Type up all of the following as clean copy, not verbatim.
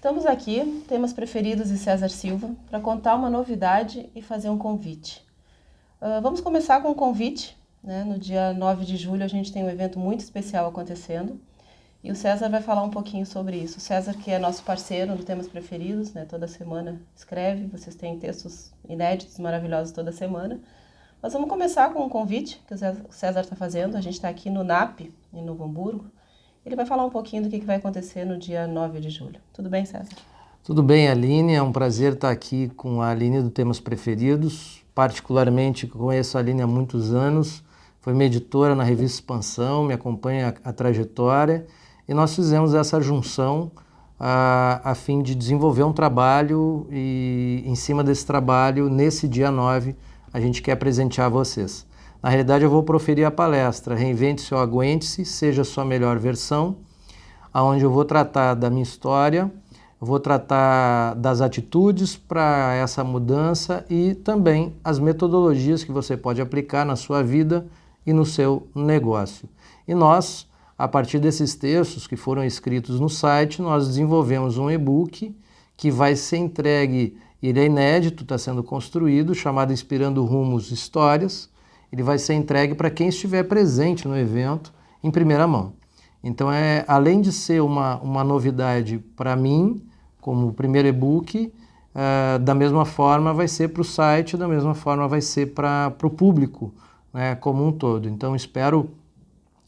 Estamos aqui, Temas Preferidos e César Silva, para contar uma novidade e fazer um convite. Vamos começar com um convite, né? No dia 9 de julho a gente tem um evento muito especial acontecendo e o César vai falar um pouquinho sobre isso. O César, que é nosso parceiro no Temas Preferidos, né? Toda semana escreve, vocês têm textos inéditos, maravilhosos toda semana. Mas vamos começar com um convite que o César está fazendo. A gente está aqui no NAP, em Novo Hamburgo. Ele vai falar um pouquinho do que vai acontecer no dia 9 de julho. Tudo bem, César? Tudo bem, Aline. É um prazer estar aqui com a Aline do Temas Preferidos. Particularmente conheço a Aline há muitos anos. Foi minha editora na revista Expansão, me acompanha a trajetória. E nós fizemos essa junção a fim de desenvolver um trabalho e em cima desse trabalho, nesse dia 9, a gente quer presentear vocês. Na realidade, eu vou proferir a palestra Reinvente-se ou Aguente-se, seja a sua melhor versão, onde eu vou tratar da minha história, vou tratar das atitudes para essa mudança e também as metodologias que você pode aplicar na sua vida e no seu negócio. E nós, a partir desses textos que foram escritos no site, nós desenvolvemos um e-book que vai ser entregue, ele é inédito, está sendo construído, chamado Inspirando Rumos Histórias. Ele vai ser entregue para quem estiver presente no evento em primeira mão. Então, além de ser uma novidade para mim, como o primeiro e-book, da mesma forma vai ser para o site, da mesma forma vai ser para o público, né, como um todo. Então, espero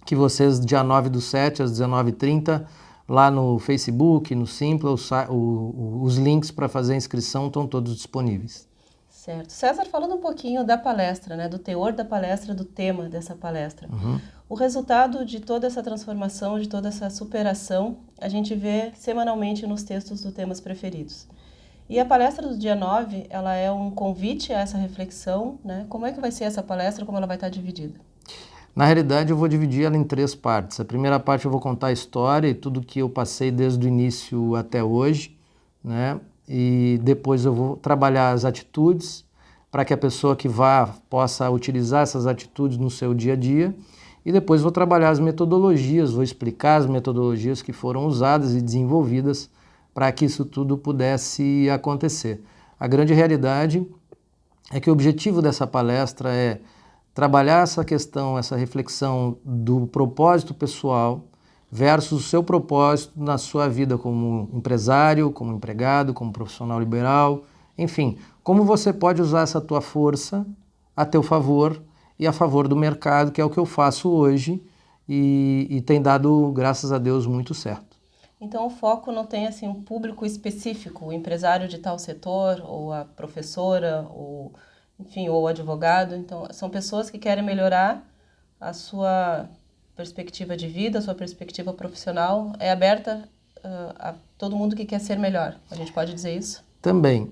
que vocês, dia 9/7, às 19h30, lá no Facebook, no Simpla, os links para fazer a inscrição estão todos disponíveis. Certo. César, falando um pouquinho da palestra, né, do teor da palestra, do tema dessa palestra. O resultado de toda essa transformação, de toda essa superação, a gente vê semanalmente nos textos do Temas Preferidos. E a palestra do dia 9, ela é um convite a essa reflexão, né? Como é que vai ser essa palestra, como ela vai estar dividida? Na realidade, eu vou dividir ela em 3 partes. A primeira parte eu vou contar a história e tudo que eu passei desde o início até hoje, né? E depois eu vou trabalhar as atitudes para que a pessoa que vá possa utilizar essas atitudes no seu dia a dia. E depois vou trabalhar as metodologias, vou explicar as metodologias que foram usadas e desenvolvidas para que isso tudo pudesse acontecer. A grande realidade é que o objetivo dessa palestra é trabalhar essa questão, essa reflexão do propósito pessoal versus o seu propósito na sua vida como empresário, como empregado, como profissional liberal, enfim, como você pode usar essa tua força a teu favor e a favor do mercado, que é o que eu faço hoje e tem dado, graças a Deus, muito certo. Então o foco não tem assim um público específico, o empresário de tal setor, ou a professora, ou enfim, ou o advogado. Então são pessoas que querem melhorar a sua perspectiva de vida, a sua perspectiva profissional, é aberta a todo mundo que quer ser melhor. A gente pode dizer isso? Também.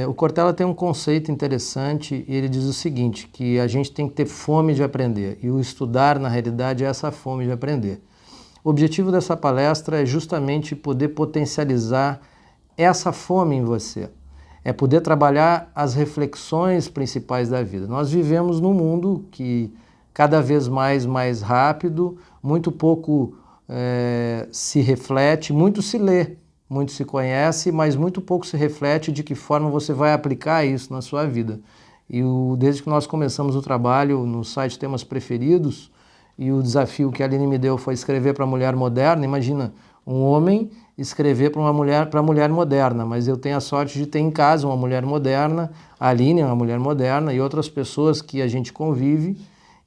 O Cortella tem um conceito interessante e ele diz o seguinte, que a gente tem que ter fome de aprender e o estudar, na realidade, é essa fome de aprender. O objetivo dessa palestra é justamente poder potencializar essa fome em você, é poder trabalhar as reflexões principais da vida. Nós vivemos num mundo que cada vez mais rápido, muito pouco se reflete, muito se lê, muito se conhece, mas muito pouco se reflete de que forma você vai aplicar isso na sua vida. E desde que nós começamos o trabalho no site Temas Preferidos, e o desafio que a Aline me deu foi escrever para a mulher moderna, imagina, um homem escrever para a mulher moderna, mas eu tenho a sorte de ter em casa uma mulher moderna, a Aline é uma mulher moderna e outras pessoas que a gente convive.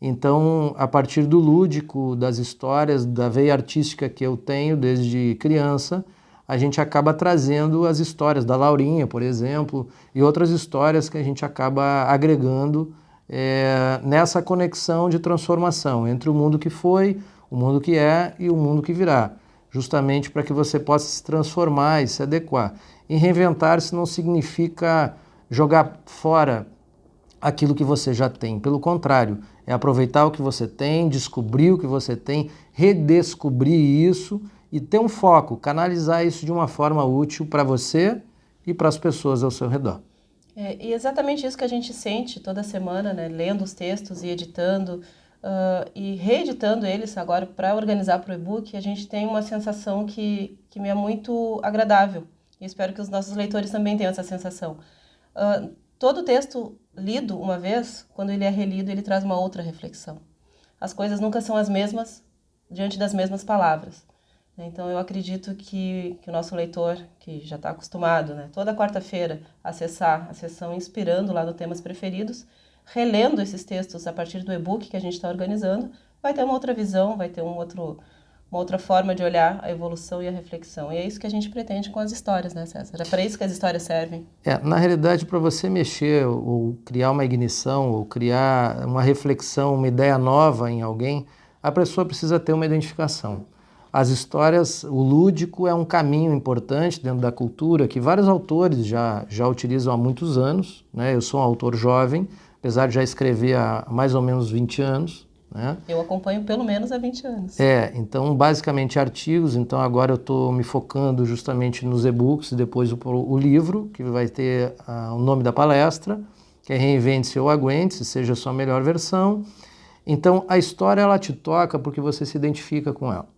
Então, a partir do lúdico, das histórias, da veia artística que eu tenho desde criança, a gente acaba trazendo as histórias da Laurinha, por exemplo, e outras histórias que a gente acaba agregando nessa conexão de transformação entre o mundo que foi, o mundo que é e o mundo que virá, justamente para que você possa se transformar e se adequar. E reinventar-se não significa jogar fora aquilo que você já tem, pelo contrário, é aproveitar o que você tem, descobrir o que você tem, redescobrir isso e ter um foco, canalizar isso de uma forma útil para você e para as pessoas ao seu redor. E exatamente isso que a gente sente toda semana, né? Lendo os textos e editando e reeditando eles agora para organizar para o e-book, a gente tem uma sensação que me é muito agradável e espero que os nossos leitores também tenham essa sensação. Todo texto lido uma vez, quando ele é relido, ele traz uma outra reflexão. As coisas nunca são as mesmas diante das mesmas palavras. Então eu acredito que o nosso leitor, que já está acostumado, né, toda quarta-feira acessar a sessão Inspirando lá no Temas Preferidos, relendo esses textos a partir do e-book que a gente está organizando, vai ter uma outra visão, vai ter uma outra forma de olhar a evolução e a reflexão. E é isso que a gente pretende com as histórias, né, César? É para isso que as histórias servem. Na realidade, para você mexer ou criar uma ignição, ou criar uma reflexão, uma ideia nova em alguém, a pessoa precisa ter uma identificação. As histórias, o lúdico é um caminho importante dentro da cultura que vários autores já utilizam há muitos anos, né? Eu sou um autor jovem, apesar de já escrever há mais ou menos 20 anos. Né? Eu acompanho pelo menos há 20 anos. Então basicamente artigos, então agora eu estou me focando justamente nos e-books e depois o livro, que vai ter o nome da palestra, que é Reinvente-se ou Aguente-se, seja a sua melhor versão. Então a história ela te toca porque você se identifica com ela.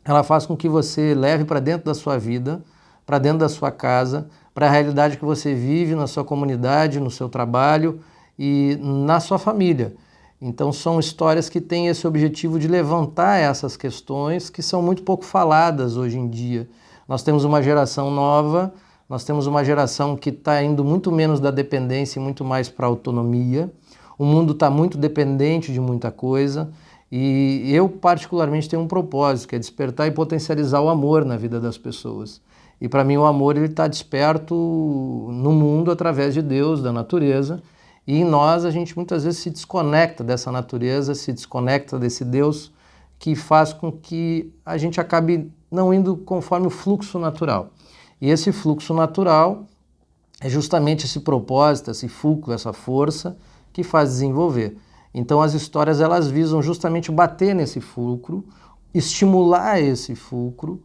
Ela faz com que você leve para dentro da sua vida, para dentro da sua casa, para a realidade que você vive na sua comunidade, no seu trabalho e na sua família. Então são histórias que têm esse objetivo de levantar essas questões que são muito pouco faladas hoje em dia. Nós temos uma geração nova, nós temos uma geração que está indo muito menos da dependência e muito mais para a autonomia. O mundo está muito dependente de muita coisa. E eu particularmente tenho um propósito, que é despertar e potencializar o amor na vida das pessoas. E para mim o amor ele está desperto no mundo através de Deus, da natureza. E em nós a gente muitas vezes se desconecta dessa natureza, se desconecta desse Deus que faz com que a gente acabe não indo conforme o fluxo natural. E esse fluxo natural é justamente esse propósito, esse fulcro, essa força que faz desenvolver. Então as histórias elas visam justamente bater nesse fulcro, estimular esse fulcro,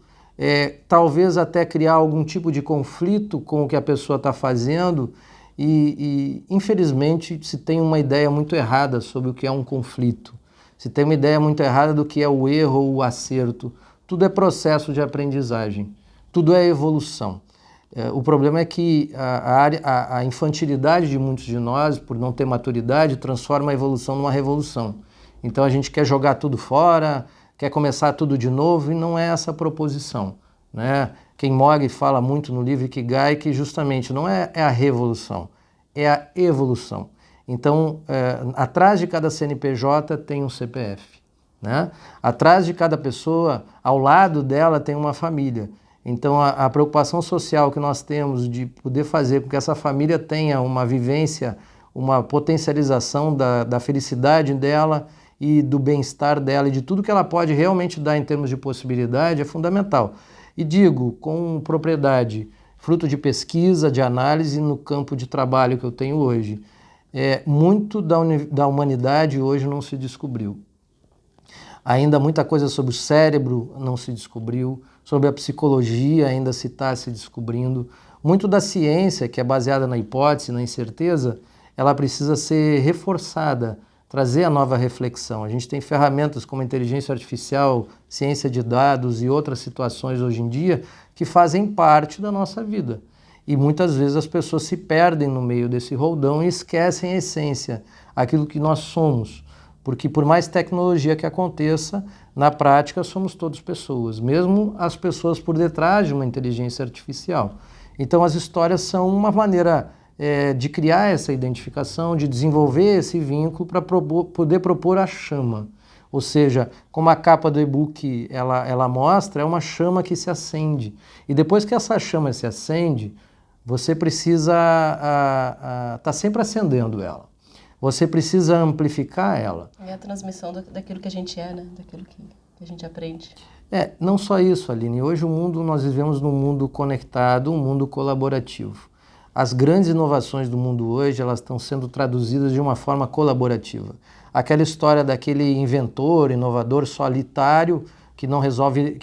talvez até criar algum tipo de conflito com o que a pessoa está fazendo e infelizmente se tem uma ideia muito errada sobre o que é um conflito, se tem uma ideia muito errada do que é o erro ou o acerto. Tudo é processo de aprendizagem, tudo é evolução. O problema é que a infantilidade de muitos de nós, por não ter maturidade, transforma a evolução numa revolução. Então a gente quer jogar tudo fora, quer começar tudo de novo, e não é essa a proposição. Né? Ken Mogg fala muito no livro Ikigai que justamente não é a revolução, é a evolução. Então, atrás de cada CNPJ tem um CPF. Né? Atrás de cada pessoa, ao lado dela, tem uma família. Então a preocupação social que nós temos de poder fazer com que essa família tenha uma vivência, uma potencialização da felicidade dela e do bem-estar dela e de tudo que ela pode realmente dar em termos de possibilidade é fundamental. E digo com propriedade, fruto de pesquisa, de análise no campo de trabalho que eu tenho hoje. Muito da humanidade hoje não se descobriu. Ainda muita coisa sobre o cérebro não se descobriu, sobre a psicologia ainda se está se descobrindo. Muito da ciência, que é baseada na hipótese, na incerteza, ela precisa ser reforçada, trazer a nova reflexão. A gente tem ferramentas como inteligência artificial, ciência de dados e outras situações hoje em dia que fazem parte da nossa vida. E muitas vezes as pessoas se perdem no meio desse roldão e esquecem a essência, aquilo que nós somos. Porque por mais tecnologia que aconteça, na prática somos todos pessoas, mesmo as pessoas por detrás de uma inteligência artificial. Então as histórias são uma maneira de criar essa identificação, de desenvolver esse vínculo para poder propor a chama. Ou seja, como a capa do e-book ela mostra, é uma chama que se acende. E depois que essa chama se acende, você precisa estar sempre acendendo ela. Você precisa amplificar ela. É a transmissão daquilo que a gente é, né? Daquilo que a gente aprende. Não só isso, Aline. Hoje nós vivemos num mundo conectado, um mundo colaborativo. As grandes inovações do mundo hoje, elas estão sendo traduzidas de uma forma colaborativa. Aquela história daquele inventor, inovador solitário, que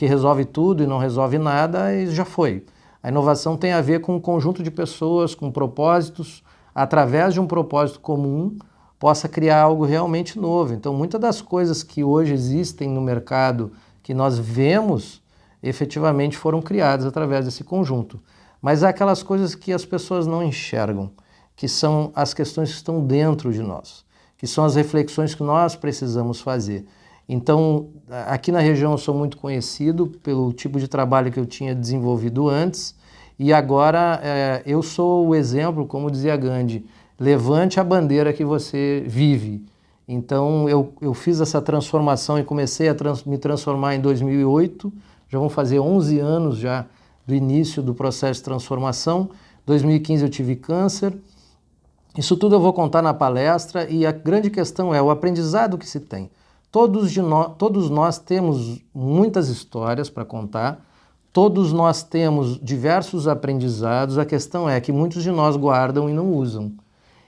resolve tudo e não resolve nada, e já foi. A inovação tem a ver com um conjunto de pessoas, com propósitos, através de um propósito comum, possa criar algo realmente novo. Então, muitas das coisas que hoje existem no mercado, que nós vemos, efetivamente foram criadas através desse conjunto. mas há aquelas coisas que as pessoas não enxergam, que são as questões que estão dentro de nós, que são as reflexões que nós precisamos fazer. Então, aqui na região eu sou muito conhecido pelo tipo de trabalho que eu tinha desenvolvido antes, e agora eu sou o exemplo, como dizia Gandhi, levante a bandeira que você vive. Então eu fiz essa transformação e comecei a me transformar em 2008, já vão fazer 11 anos já do início do processo de transformação. 2015 eu tive câncer. Isso tudo eu vou contar na palestra e a grande questão é o aprendizado que se tem. Todos nós temos muitas histórias para contar, todos nós temos diversos aprendizados, a questão é que muitos de nós guardam e não usam.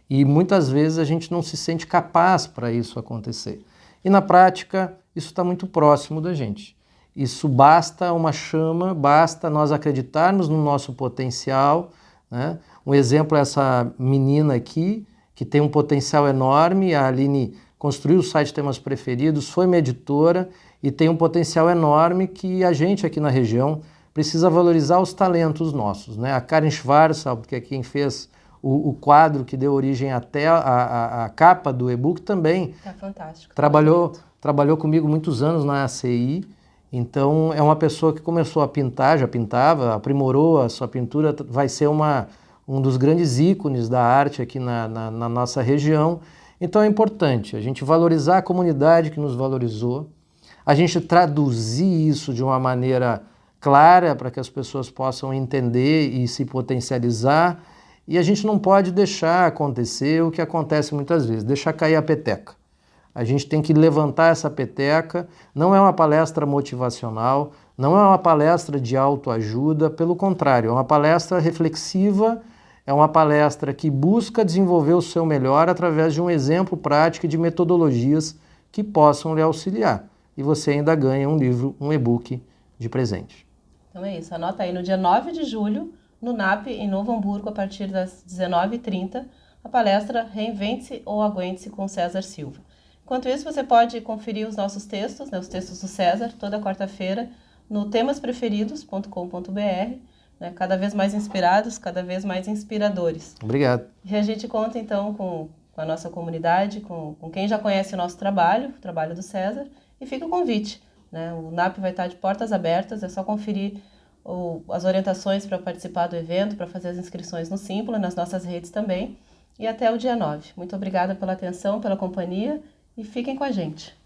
E muitas vezes a gente não se sente capaz para isso acontecer. E na prática, isso está muito próximo da gente. Isso basta uma chama, basta nós acreditarmos no nosso potencial, né? Um exemplo é essa menina aqui, que tem um potencial enorme. A Aline construiu o site Temas Preferidos, foi minha editora e tem um potencial enorme que a gente aqui na região precisa valorizar os talentos nossos, né? A Karen Schwarzschild, que é quem fez o quadro que deu origem até a capa do e-book também. Tá fantástico. Trabalhou comigo muitos anos na ACI, então é uma pessoa que começou a pintar, já pintava, aprimorou a sua pintura, vai ser um dos grandes ícones da arte aqui na nossa região. Então é importante a gente valorizar a comunidade que nos valorizou, a gente traduzir isso de uma maneira clara para que as pessoas possam entender e se potencializar. E a gente não pode deixar acontecer o que acontece muitas vezes, deixar cair a peteca. A gente tem que levantar essa peteca, não é uma palestra motivacional, não é uma palestra de autoajuda, pelo contrário, é uma palestra reflexiva, é uma palestra que busca desenvolver o seu melhor através de um exemplo prático e de metodologias que possam lhe auxiliar. E você ainda ganha um livro, um e-book de presente. Então é isso, anota aí no dia 9 de julho, no NAP, em Novo Hamburgo, a partir das 19h30, a palestra Reinvente-se ou Aguente-se com César Silva. Enquanto isso, você pode conferir os nossos textos, né, os textos do César, toda quarta-feira, no temaspreferidos.com.br, né, cada vez mais inspirados, cada vez mais inspiradores. Obrigado. E a gente conta, então, com a nossa comunidade, com quem já conhece o nosso trabalho, o trabalho do César, e fica o convite, né? O NAP vai estar de portas abertas, é só conferir as orientações para participar do evento, para fazer as inscrições no Simpla, nas nossas redes também, e até o dia 9. Muito obrigada pela atenção, pela companhia, e fiquem com a gente.